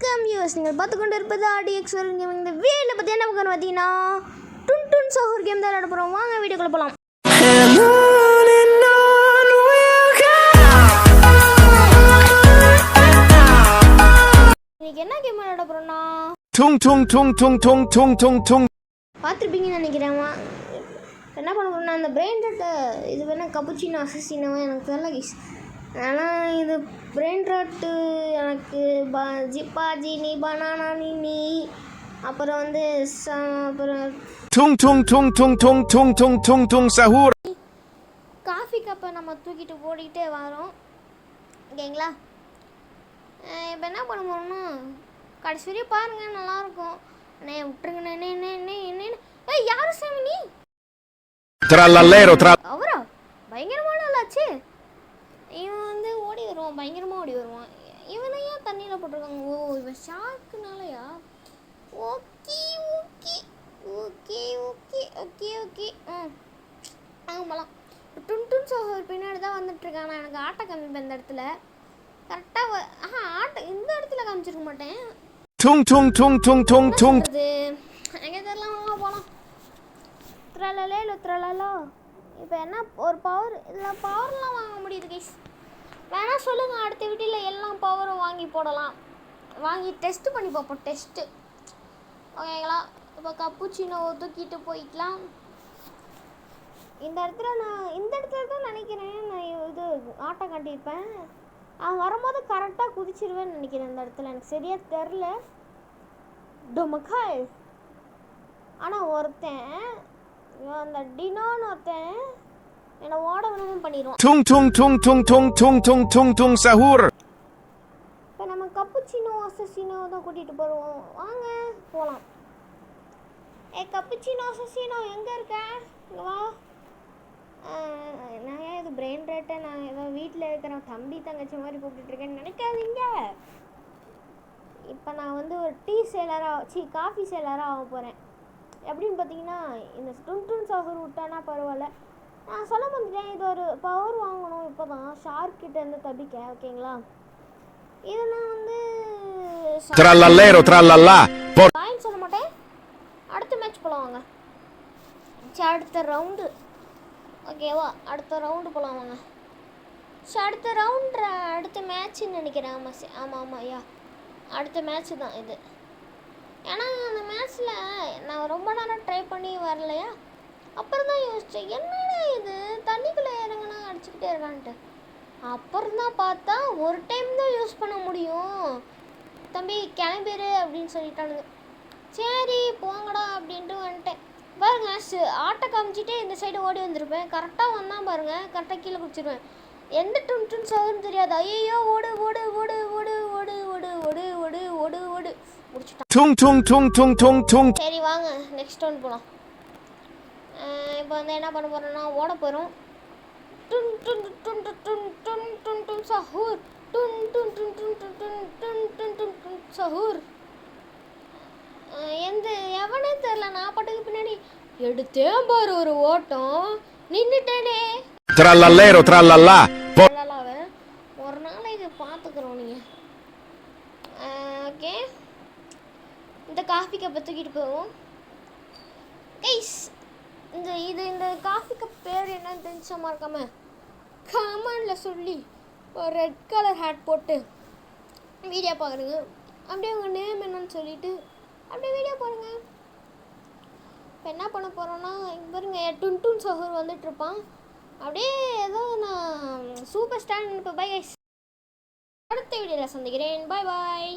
வணக்கம் யூஎஸ், நீங்கள் பார்த்து கொண்டு இருப்பது RDX கேம். இந்த வீடியோவில் பற்றி என்ன பார்க்கணும் பார்த்தீங்கன்னா, டுன் டுன் சஹூர் கேம் தான் விளையாட போகிறோம். வாங்க வீடியோக்குள்ள போகலாம். இன்னைக்கு என்ன கேம் விளையாட போகிறோம்னா tung tung tung tung tung tung tung tung பார்த்துருப்பீங்கன்னு நினைக்கிறேன். என்ன பண்ண போகிறோம்னா, அந்த பிரெயின் ராட்டை இது வேணால் கப்புச்சினோ அசசினோவா எனக்கு தெரியல கைஸ். ஆனால் இது பிரெயின் ராட்டு எனக்கு ஜிப்பாஜி நீ பனானா நீ அப்புறம் வந்து அப்புறம் tung tung tung tung tung tung tung tung tung sahur coffee கப்பை நம்ம தூக்கிட்டு ஓடிக்கிட்டே வரோம். ஓகேங்களா? இப்போ என்ன பண்ண போகிறோம்னா, கடைசி வரையும் பாருங்கள், நல்லாயிருக்கும். அண்ணே விட்டுருங்க என்ன ஏய் யாரும் சாமி நீ trallallero அவரா பயங்கரமான ஆளாச்சு. இவன் வந்து ஓடி வருவான், பயங்கரமாக ஓடி வருவான். இவனை ஏன் தண்ணியில் போட்டிருக்காங்க? ஓ, இவன் ஷார்க்குனாலயா? Okay okay okay okay okay okay ஆமாம். டுன் டுன் சஹூர் பின்னாடி தான் வந்துட்டுருக்கான். நான் எனக்கு ஆட்டை காமிப்பேன் இந்த இடத்துல கரெக்டாக. ஆட்டை இந்த இடத்துல காமிச்சிருக்க மாட்டேன். tung tung tung tung tung tung அது எங்கே தெரியலாம். வாங்க போகலாம். த்ரலலோ இப்போ என்ன ஒரு பவர் இதில் பவர்லாம் வாங்க முடியுது கைஸ். வேணா சொல்லுங்கள், அடுத்த வீட்டில் எல்லா பவரும் வாங்கி போடலாம். வாங்கி டெஸ்ட்டு பண்ணி பார்ப்போம். டெஸ்ட்டு ஓகேங்களா? இப்போ கப்புச்சினோ தூக்கிட்டு போய்க்கலாம். இந்த இடத்துல தான் நினைக்கிறேன் நான் இது ஆட்டை காட்டியிருப்பேன். அவன் வரும்போது கரெக்டாக குதிச்சிருவேன்னு நினைக்கிறேன். இந்த இடத்துல எனக்கு சரியாக தெரில டொமக்காய். ஆனால் ஒருத்தன் அந்த டினோன்னு ஒருத்தன் என்னை ஓட வேணும்னு பண்ணிடுவான். tung tung tung tung tung tung tung tung tung sahur இப்போ நம்ம கப்புச்சினோ அசசினோ தான் கூட்டிகிட்டு போகிறோம். வாங்க போகலாம். கப்புச்சினோ அசசினோ எங்கே இருக்க? இங்கே வா. நான் ஏன் இது பிரெயின் ரேட்டை நான் ஏதோ வீட்டில் இருக்கிற தம்பி தங்கச்சி மாதிரி கூப்பிட்டுருக்கேன்னு நினைக்காதீங்க. இப்போ நான் வந்து ஒரு காஃபி சேலராக ஆக போகிறேன். எப்படின்னு பார்த்தீங்கன்னா, இந்த டுன் டுன் சஹூர் விட்டானா பரவாயில்ல. நான் சொல்ல வந்துட்டேன், இது ஒரு பவர் வாங்கணும் இப்போ தான் ஷார்க்கிட்டேருந்து தப்பிக்க. ஓகேங்களா? இது நான் வந்து trallallero trallallà பாயிண்ட் சொல்ல மாட்டேன். அடுத்த மேட்ச் போகலாம் வாங்க. சரி, அடுத்த ரவுண்டு ஓகேவா? அடுத்த ரவுண்டு போகலாம் வாங்க. ஸோ அடுத்த மேட்ச்சுன்னு நினைக்கிறேன். ஆமாம் ஐயா, அடுத்த மேட்ச்சு தான் இது. ஏன்னா அந்த மேட்ச்சில் நான் ரொம்ப நேரம் ட்ரை பண்ணி வரலையா, அப்புறம் தான் யோசித்தேன் என்னடா இது தண்ணிக்குள்ளே இறங்கினா அடிச்சுக்கிட்டே இருக்கான்ட்டு. அப்புறம் தான் பார்த்தா ஒரு டைம் தான் யூஸ் பண்ண முடியும், தம்பி கிளம்பிடு அப்படின்னு சொல்லிட்டானுங்க. சரி போங்கடா அப்படின்ட்டு வந்துட்டேன். பாருங்க, ஆட்டை காமிச்சிட்டே இந்த சைடு ஓடி வந்திருப்பேன். கரெக்டாக வந்தான் பாருங்கள், கரெக்டாக கீழே குடிச்சிருவேன். எந்த டுன் டுன் சஹூர்னு தெரியாது. ஐயோ ஓடு ஓடு ஓடு ஓடு ஓடு ஓடு ஓடு ஓடு ஓடு ஓடு முடிச்சுட்டான். tung tung tung tung tung tung சரி வாங்க நெக்ஸ்ட் ஒன் போகலாம். இப்போ வந்து என்ன பண்ண போகிறோம்னா, ஓட போகிறோம். டுன் டுன் டுன் டுன் டுன் டுன் டுன் டுன் சஹூர் டுன் டுன் டுன் டுன் டுன் டுன் டுன் டுன் டுன் டுன் சஹூர். எவனே தெரில, நான் பாட்டுக்கு பின்னாடி எடுத்தேன் பாரு ஒரு ஓட்டம், நின்றுட்டேனே. trallallero trallallà ஒரு நாளைக்கு பார்த்துக்குறோம் நீங்கள். ஓகே, இந்த காஃபி கப்பை தூக்கிட்டு போவோம் கைஸ். இந்த காஃபி கப் பேர் என்னன்னு தெரிஞ்சமா இருக்காம கமெண்டில் சொல்லி ஒரு ரெட் கலர் ஹேட் போட்டு வீடியோ பார்க்குறேங்க. அப்படியே உங்கள் நேம் என்னன்னு சொல்லிவிட்டு அப்படியே வீடியோ பாருங்கள். இப்போ என்ன பண்ண போகிறோன்னா, இங்கே பாருங்க, டுன் டுன் சஹூர் வந்துட்டுருப்பான். அப்படியே ஏதோ நான் சூப்பர் ஸ்டார் நினைப்பேன். பை கைஸ், அடுத்த வீடியோவில் சந்திக்கிறேன். பாய் பாய்.